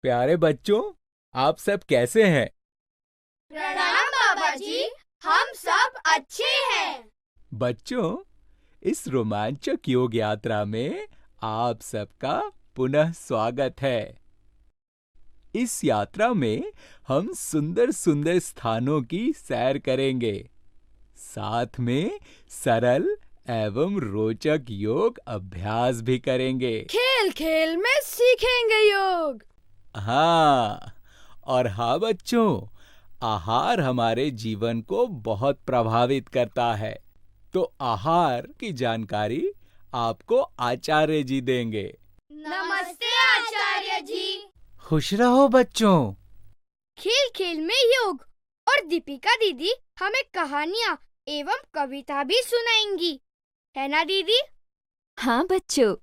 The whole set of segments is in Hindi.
प्यारे बच्चों, आप सब कैसे हैं? प्रणाम बाबा जी, हम सब अच्छे हैं। बच्चों, इस रोमांचक योग यात्रा में आप सबका पुनः स्वागत है। इस यात्रा में हम सुंदर सुंदर स्थानों की सैर करेंगे। साथ में सरल एवं रोचक योग अभ्यास भी करेंगे। खेल खेल में सीखेंगे योग। हाँ, और हाँ बच्चों, आहार हमारे जीवन को बहुत प्रभावित करता है। तो आहार की जानकारी आपको आचार्य जी देंगे। नमस्ते आचार्य जी। खुश रहो बच्चों। खेल खेल में योग और दीपिका दीदी हमें कहानियाँ एवं कविता भी सुनाएंगी, है ना दीदी? हाँ बच्चों।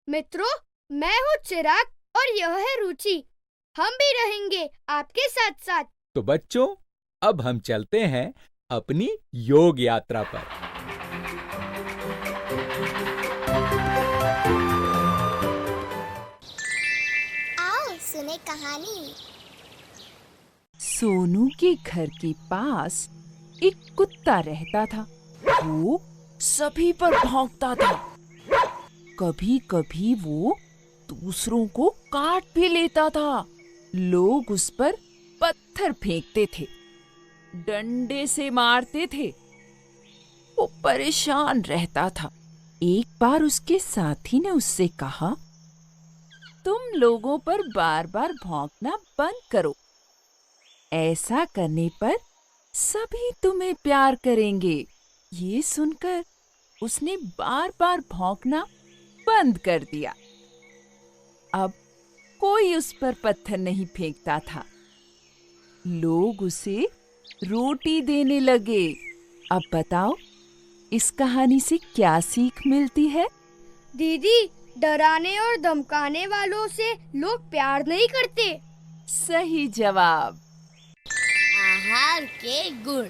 मित्रों, मैं हूँ चिराग और यह है रुचि। हम भी रहेंगे आपके साथ साथ। तो बच्चों, अब हम चलते हैं अपनी योग यात्रा पर। आओ सुने कहानी। सोनू के घर के पास एक कुत्ता रहता था। वो सभी पर भौंकता था। कभी-कभी वो दूसरों को काट भी लेता था। लोग उस पर पत्थर फेंकते थे, डंडे से मारते थे। वो परेशान रहता था। एक बार उसके साथी ने उससे कहा, तुम लोगों पर बार-बार भौंकना बंद करो। ऐसा करने पर सभी तुम्हें प्यार करेंगे। ये सुनकर उसने बार-बार भौंकना बंद कर दिया। अब कोई उस पर पत्थर नहीं फेंकता था। लोग उसे रोटी देने लगे। अब बताओ, इस कहानी से क्या सीख मिलती है? दीदी, डराने और धमकाने वालों से लोग प्यार नहीं करते। सही जवाब। आहार के गुण।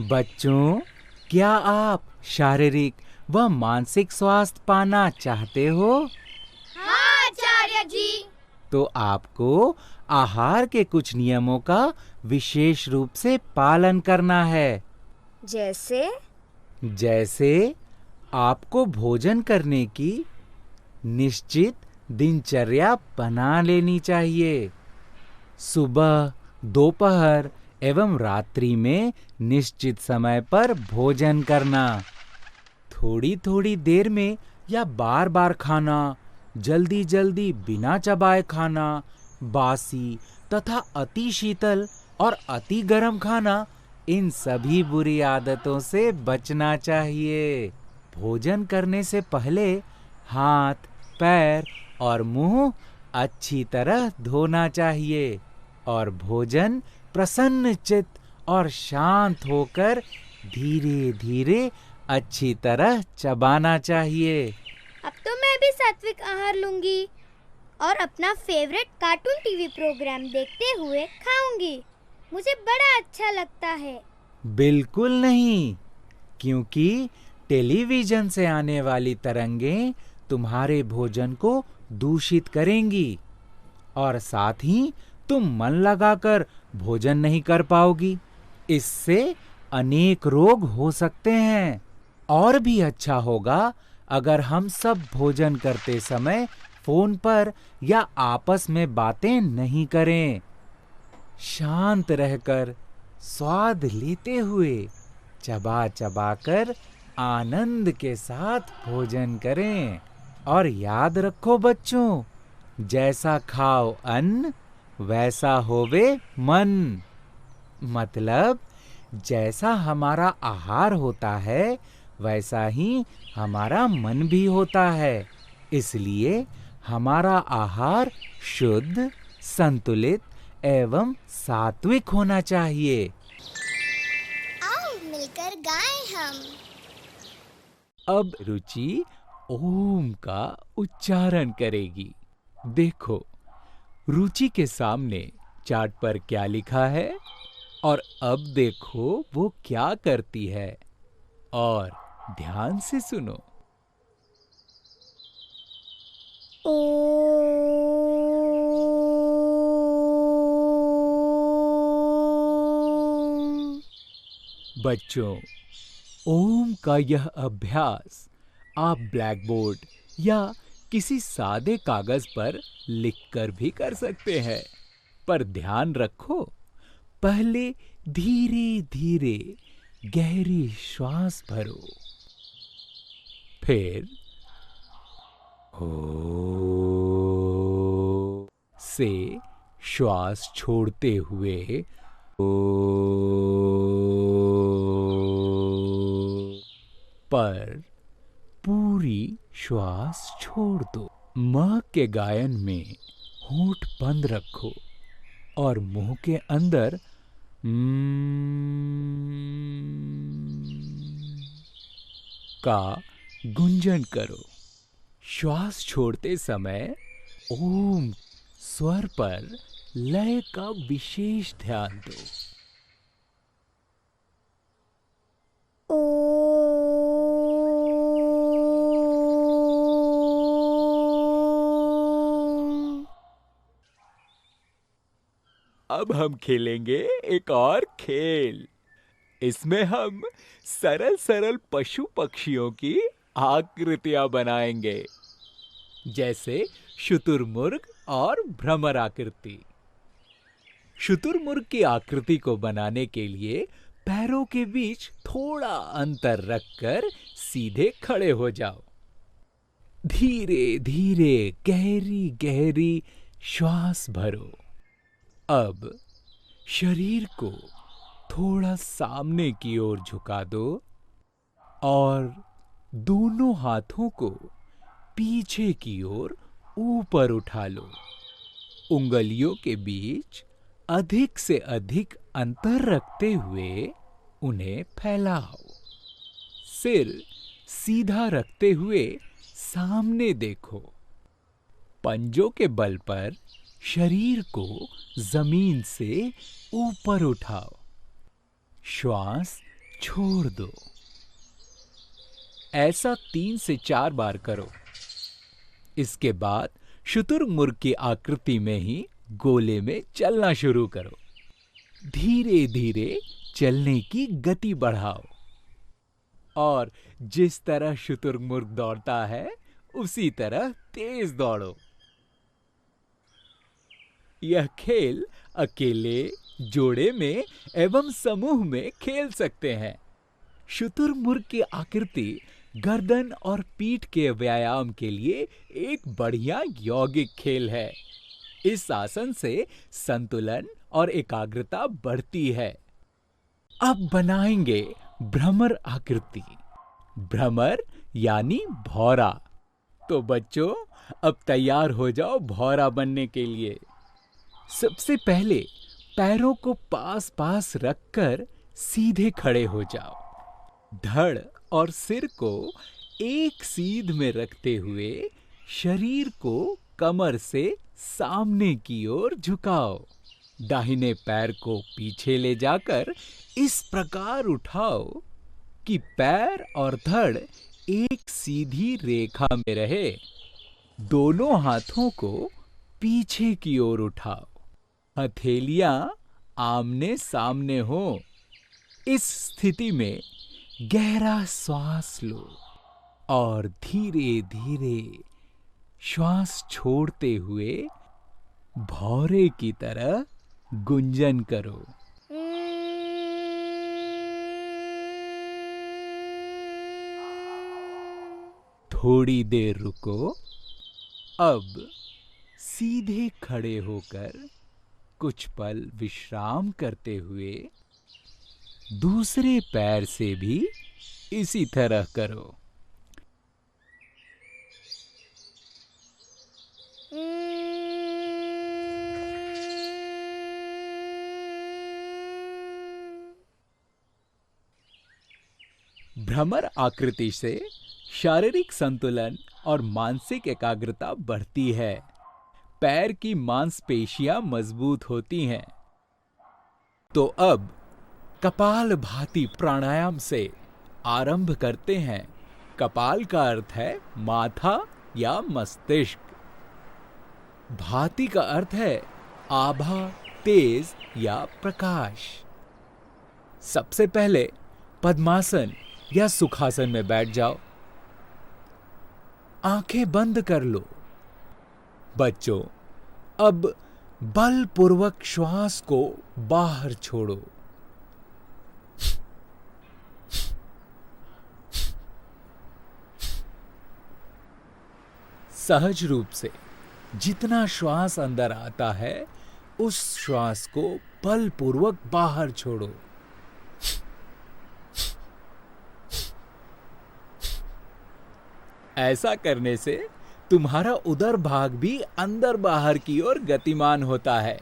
बच्चों, क्या आप शारीरिक व मानसिक स्वास्थ्य पाना चाहते हो? हाँ आचार्य जी। तो आपको आहार के कुछ नियमों का विशेष रूप से पालन करना है। जैसे आपको भोजन करने की निश्चित दिनचर्या बना लेनी चाहिए। सुबह, दोपहर एवं रात्रि में निश्चित समय पर भोजन करना। थोड़ी-थोड़ी देर में या बार-बार खाना, जल्दी-जल्दी बिना चबाए खाना, बासी तथा अति शीतल और अति गर्म खाना, इन सभी बुरी आदतों से बचना चाहिए। भोजन करने से पहले हाथ, पैर और मुंह अच्छी तरह धोना चाहिए और भोजन प्रसन्न चित्त और शांत होकर धीरे-धीरे अच्छी तरह चबाना चाहिए। अब तो मैं भी सात्विक आहार लूंगी और अपना फेवरेट कार्टून टीवी प्रोग्राम देखते हुए खाऊंगी। मुझे बड़ा अच्छा लगता है। बिल्कुल नहीं, क्योंकि टेलीविजन से आने वाली तरंगें तुम्हारे भोजन को दूषित करेंगी और साथ ही तुम मन लगाकर भोजन नहीं कर पाओगी। इससे अनेक रोग हो सकते हैं। और भी अच्छा होगा अगर हम सब भोजन करते समय फोन पर या आपस में बातें नहीं करें। शांत रहकर, स्वाद लेते हुए, चबा-चबा कर आनंद के साथ भोजन करें। और याद रखो बच्चों, जैसा खाओ अन्न वैसा होवे मन। मतलब जैसा हमारा आहार होता है वैसा ही हमारा मन भी होता है। इसलिए हमारा आहार शुद्ध, संतुलित एवं सात्विक होना चाहिए। आओ मिलकर गाएं हम। अब रुचि ओम का उच्चारण करेगी। देखो, रुचि के सामने चार्ट पर क्या लिखा है और अब देखो वो क्या करती है। और ध्यान से सुनो। ओ बच्चों, ओम का यह अभ्यास आप ब्लैक बोर्ड या किसी सादे कागज पर लिखकर भी कर सकते हैं। पर ध्यान रखो, पहले धीरे धीरे गहरी श्वास भरो, फिर हो से श्वास छोड़ते हुए पर पूरी श्वास छोड़ दो। म के गायन में होंठ बंद रखो और मुंह के अंदर का गुंजन करो। श्वास छोड़ते समय ओम स्वर पर लय का विशेष ध्यान दो। अब हम खेलेंगे एक और खेल। इसमें हम सरल सरल पशु पक्षियों की आकृतियां बनाएंगे, जैसे शुतुरमुर्ग और भ्रमर आकृति। शुतुरमुर्ग की आकृति को बनाने के लिए पैरों के बीच थोड़ा अंतर रखकर सीधे खड़े हो जाओ। धीरे धीरे गहरी गहरी श्वास भरो। अब शरीर को थोड़ा सामने की ओर झुका दो और दोनों हाथों को पीछे की ओर ऊपर उठा लो। उंगलियों के बीच अधिक से अधिक अंतर रखते हुए उन्हें फैलाओ। सिर सीधा रखते हुए सामने देखो। पंजों के बल पर शरीर को जमीन से ऊपर उठाओ। श्वास छोड़ दो। ऐसा 3 से 4 बार करो। इसके बाद शुतुरमुर्ग की आकृति में ही गोले में चलना शुरू करो। धीरे धीरे चलने की गति बढ़ाओ और जिस तरह शुतुरमुर्ग दौड़ता है उसी तरह तेज दौड़ो। यह खेल अकेले, जोड़े में एवं समूह में खेल सकते हैं। शुतुरमुर्ग की आकृति गर्दन और पीठ के व्यायाम के लिए एक बढ़िया यौगिक खेल है। इस आसन से संतुलन और एकाग्रता बढ़ती है। अब बनाएंगे भ्रमर आकृति। भ्रमर यानी भौरा। तो बच्चों, अब तैयार हो जाओ भौरा बनने के लिए। सबसे पहले पैरों को पास पास रखकर सीधे खड़े हो जाओ। धड़ और सिर को एक सीध में रखते हुए शरीर को कमर से सामने की ओर झुकाओ। दाहिने पैर को पीछे ले जाकर इस प्रकार उठाओ कि पैर और धड़ एक सीधी रेखा में रहे। दोनों हाथों को पीछे की ओर उठाओ। हथेलियां आमने सामने हो। इस स्थिति में गहरा श्वास लो और धीरे धीरे श्वास छोड़ते हुए भौरे की तरह गुंजन करो। थोड़ी देर रुको। अब सीधे खड़े होकर कुछ पल विश्राम करते हुए दूसरे पैर से भी इसी तरह करो। भ्रमर आकृति से शारीरिक संतुलन और मानसिक एकाग्रता बढ़ती है। पैर की मांसपेशियां मजबूत होती हैं। तो अब कपालभाति प्राणायाम से आरंभ करते हैं। कपाल का अर्थ है माथा या मस्तिष्क। भाति का अर्थ है आभा, तेज या प्रकाश। सबसे पहले पद्मासन या सुखासन में बैठ जाओ। आंखें बंद कर लो। बच्चों, अब बलपूर्वक श्वास को बाहर छोड़ो। सहज रूप से जितना श्वास अंदर आता है, उस श्वास को बलपूर्वक बाहर छोड़ो। ऐसा करने से तुम्हारा उदर भाग भी अंदर बाहर की ओर गतिमान होता है,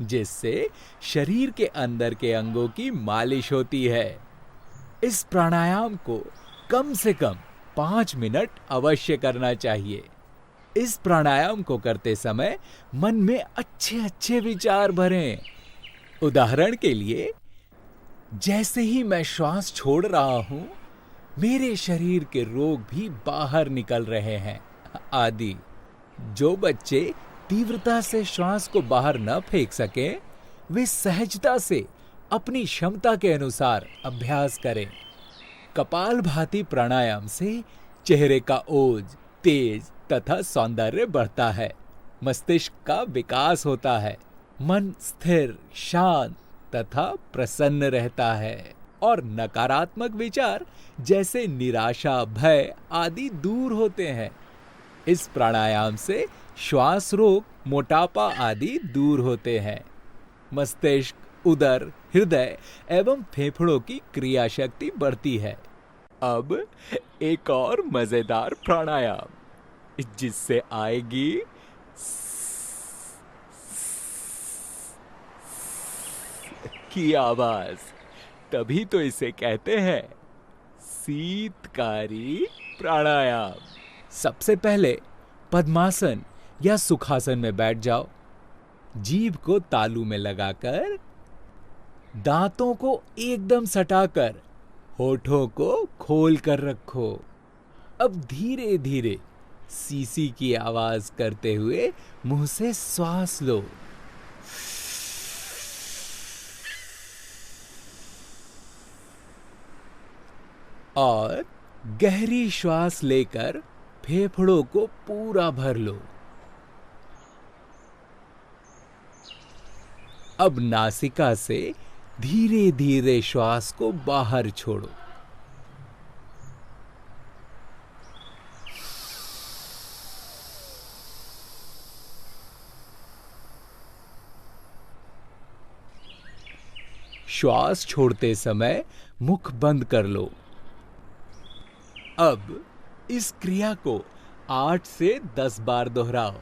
जिससे शरीर के अंदर के अंगों की मालिश होती है। इस प्राणायाम को कम से कम 5 मिनट अवश्य करना चाहिए। इस प्राणायाम को करते समय मन में अच्छे अच्छे विचार भरें। उदाहरण के लिए, जैसे ही मैं श्वास छोड़ रहा हूं, मेरे शरीर के रोग भी बाहर निकल रहे हैं, आदि। जो बच्चे तीव्रता से श्वास को बाहर न फेंक सके, वे सहजता से अपनी क्षमता के अनुसार अभ्यास करें। कपालभाति प्राणायाम से चेहरे का ओज, तेज तथा सौंदर्य बढ़ता है, मस्तिष्क का विकास होता है, मन स्थिर, शांत तथा प्रसन्न रहता है और नकारात्मक विचार जैसे निराशा, भय आदि दूर होते हैं। इस प्राणायाम से श्वास रोग, मोटापा आदि दूर होते हैं। मस्तिष्क, उदर, हृदय एवं फेफड़ों की क्रिया शक्ति बढ़ती है। अब एक और मजेदार प्राणायाम, जिससे आएगी की आवाज, तभी तो इसे कहते हैं शीतकारी प्राणायाम। सबसे पहले पद्मासन या सुखासन में बैठ जाओ। जीभ को तालू में लगाकर, दांतों को एकदम सटाकर, होठों को खोल कर रखो। अब धीरे धीरे सीसी की आवाज करते हुए मुंह से श्वास लो। और गहरी श्वास लेकर फेफड़ों को पूरा भर लो। अब नासिका से धीरे धीरे श्वास को बाहर छोड़ो। श्वास छोड़ते समय मुख बंद कर लो। अब इस क्रिया को 8 से 10 बार दोहराओ।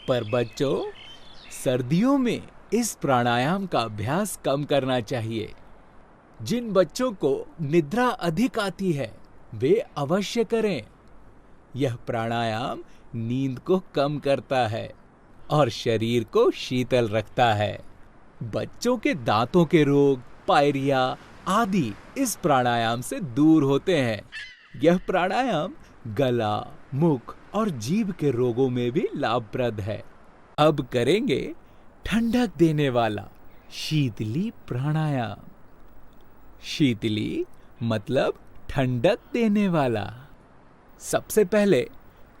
पर बच्चों, सर्दियों में इस प्राणायाम का अभ्यास कम करना चाहिए। जिन बच्चों को निद्रा अधिक आती है, वे अवश्य करें। यह प्राणायाम नींद को कम करता है और शरीर को शीतल रखता है। बच्चों के दांतों के रोग, पायरिया आदि इस प्राणायाम से दूर होते हैं। यह प्राणायाम गला, मुख और जीभ के रोगों में भी लाभप्रद है। अब करेंगे ठंडक देने वाला शीतली प्राणायाम। शीतली मतलब ठंडक देने वाला। सबसे पहले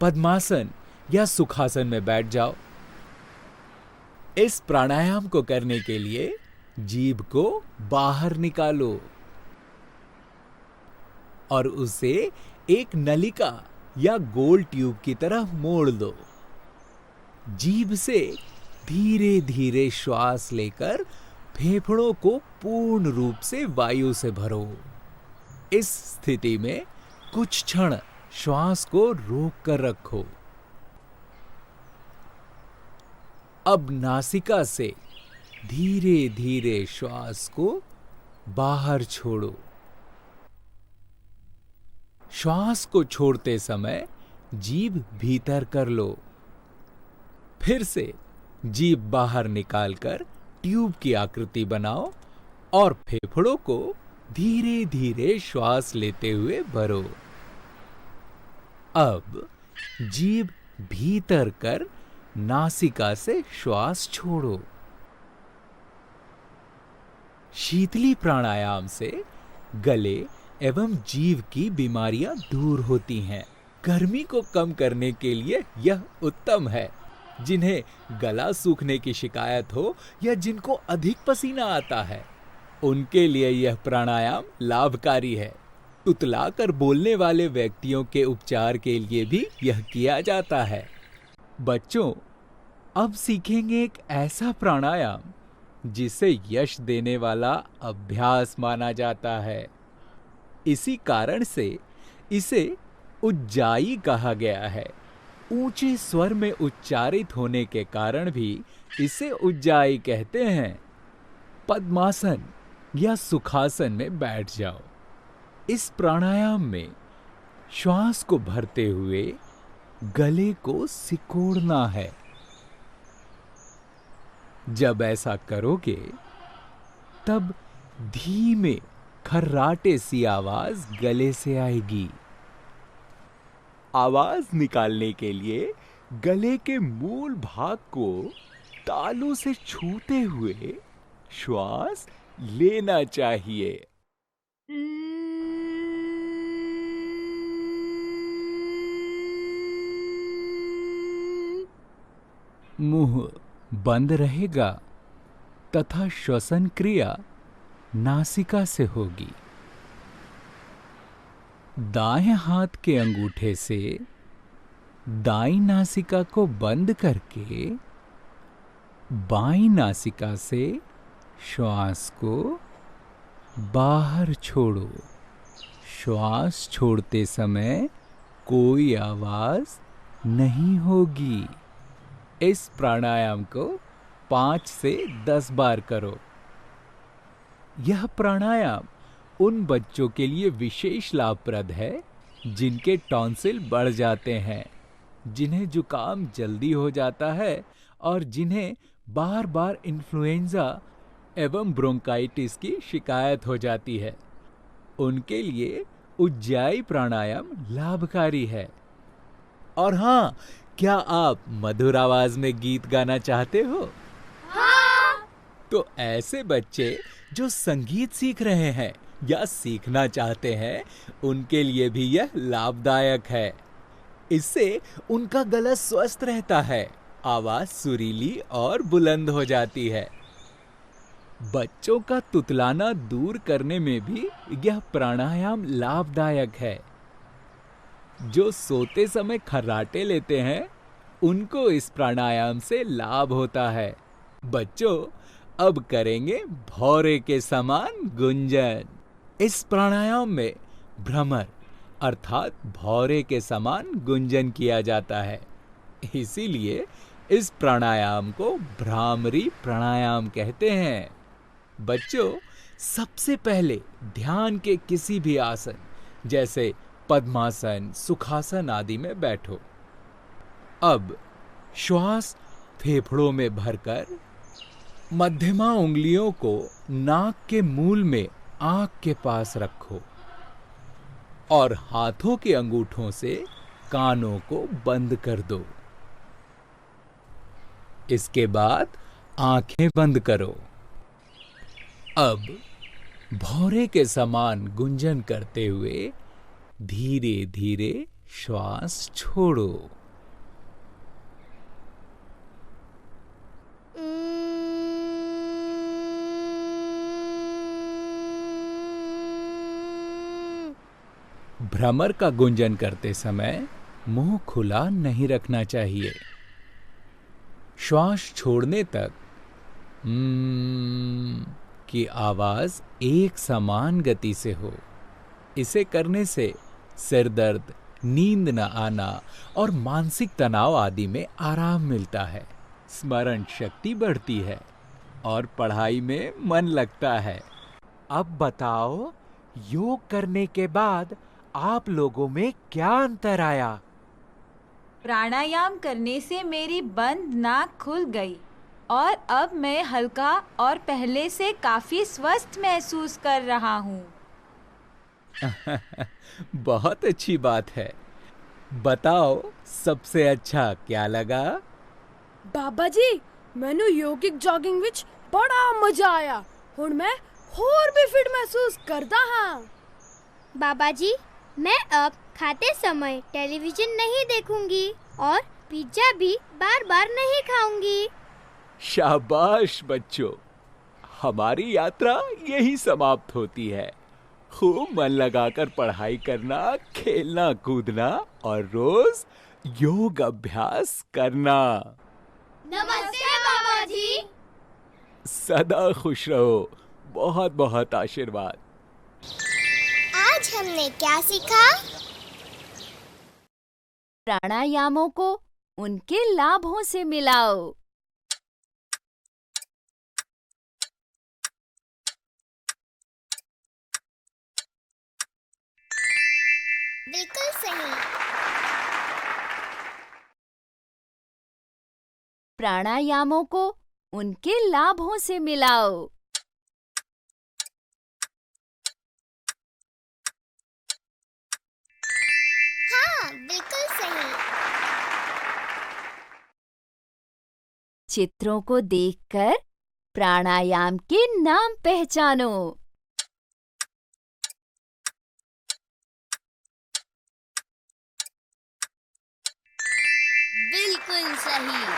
पद्मासन या सुखासन में बैठ जाओ। इस प्राणायाम को करने के लिए जीभ को बाहर निकालो और उसे एक नलिका या गोल ट्यूब की तरह मोड़ दो। जीभ से धीरे धीरे श्वास लेकर फेफड़ों को पूर्ण रूप से वायु से भरो। इस स्थिति में कुछ क्षण श्वास को रोक कर रखो। अब नासिका से धीरे धीरे श्वास को बाहर छोड़ो। श्वास को छोड़ते समय जीभ भीतर कर लो। फिर से जीभ बाहर निकालकर ट्यूब की आकृति बनाओ और फेफड़ों को धीरे धीरे श्वास लेते हुए भरो। अब जीभ भीतर कर नासिका से श्वास छोड़ो। शीतली प्राणायाम से गले एवं जीभ की बीमारियां दूर होती हैं। गर्मी को कम करने के लिए यह उत्तम है। जिन्हें गला सूखने की शिकायत हो या जिनको अधिक पसीना आता है, उनके लिए यह प्राणायाम लाभकारी है। तुतलाकर बोलने वाले व्यक्तियों के उपचार के लिए भी यह किया जाता है। बच्चों, अब सीखेंगे एक ऐसा प्राणायाम जिसे यश देने वाला अभ्यास माना जाता है। इसी कारण से इसे उज्जाई कहा गया है। ऊंचे स्वर में उच्चारित होने के कारण भी इसे उज्जाई कहते हैं। पद्मासन या सुखासन में बैठ जाओ। इस प्राणायाम में श्वास को भरते हुए गले को सिकोड़ना है। जब ऐसा करोगे तब धीमे खर्राटे सी आवाज गले से आएगी। आवाज निकालने के लिए गले के मूल भाग को तालू से छूते हुए श्वास लेना चाहिए। मुंह बंद रहेगा तथा श्वसन क्रिया नासिका से होगी। दाएं हाथ के अंगूठे से दाईं नासिका को बंद करके बाईं नासिका से श्वास को बाहर छोड़ो। श्वास छोड़ते समय कोई आवाज नहीं होगी। इस प्राणायाम को 5 से 10 बार करो। यह प्राणायाम उन बच्चों के लिए विशेष लाभप्रद है जिनके टॉन्सिल बढ़ जाते हैं, जिन्हें जुकाम जल्दी हो जाता है और जिन्हें बार बार इन्फ्लुएंजा एवं ब्रोंकाइटिस की शिकायत हो जाती है। उनके लिए उज्जाई प्राणायाम लाभकारी है। और हाँ, क्या आप मधुर आवाज में गीत गाना चाहते हो? हाँ। तो ऐसे बच्चे जो संगीत सीख रहे हैं या सीखना चाहते हैं, उनके लिए भी यह लाभदायक है। इससे उनका गला स्वस्थ रहता है, आवाज सुरीली और बुलंद हो जाती है। बच्चों का तुतलाना दूर करने में भी यह प्राणायाम लाभदायक है। जो सोते समय खर्राटे लेते हैं, उनको इस प्राणायाम से लाभ होता है। बच्चों, अब करेंगे भौरे के समान गुंजन। इस प्राणायाम में भ्रमर अर्थात भौरे के समान गुंजन किया जाता है। इसीलिए इस प्राणायाम को भ्रामरी प्राणायाम कहते हैं। बच्चों, सबसे पहले ध्यान के किसी भी आसन जैसे पद्मासन, सुखासन आदि में बैठो। अब श्वास फेफड़ों में भरकर मध्यमा उंगलियों को नाक के मूल में आंख के पास रखो और हाथों के अंगूठों से कानों को बंद कर दो। इसके बाद आंखें बंद करो। अब भौरे के समान गुंजन करते हुए धीरे धीरे श्वास छोड़ो। भ्रमर का गुंजन करते समय मुंह खुला नहीं रखना चाहिए। श्वास छोड़ने तक की आवाज एक समान गति से हो। इसे करने से सिर दर्द, नींद न आना और मानसिक तनाव आदि में आराम मिलता है। स्मरण शक्ति बढ़ती है और पढ़ाई में मन लगता है। अब बताओ, योग करने के बाद आप लोगों में क्या अंतर आया? प्राणायाम करने से मेरी बंद नाक खुल गई और अब मैं हल्का और पहले से काफी स्वस्थ महसूस कर रहा हूँ। बहुत अच्छी बात है। बताओ सबसे अच्छा क्या लगा? ਬਾਬਾ ਜੀ ਮੈਨੂੰ ਯੋਗਿਕ ਜੋਗਿੰਗ ਵਿੱਚ ਬੜਾ ਮਜ਼ਾ ਆਇਆ। ਹੁਣ ਮੈਂ ਹੋਰ भी फिट महसूस करता हाँ। बाबा जी, मैं अब खाते समय टेलीविजन नहीं देखूंगी और पिज्जा भी बार बार नहीं खाऊंगी। शाबाश बच्चों, हमारी यात्रा यही समाप्त होती है। खूब मन लगाकर पढ़ाई करना, खेलना कूदना और रोज योग अभ्यास करना। नमस्ते बाबा जी। सदा खुश रहो। बहुत बहुत आशीर्वाद। आज हमने क्या सीखा? प्राणायामों को उनके लाभों से मिलाओ। बिल्कुल सही। प्राणायामों को उनके लाभों से मिलाओ। हाँ, बिल्कुल सही। चित्रों को देखकर प्राणायाम के नाम पहचानो। बिल्कुल सही।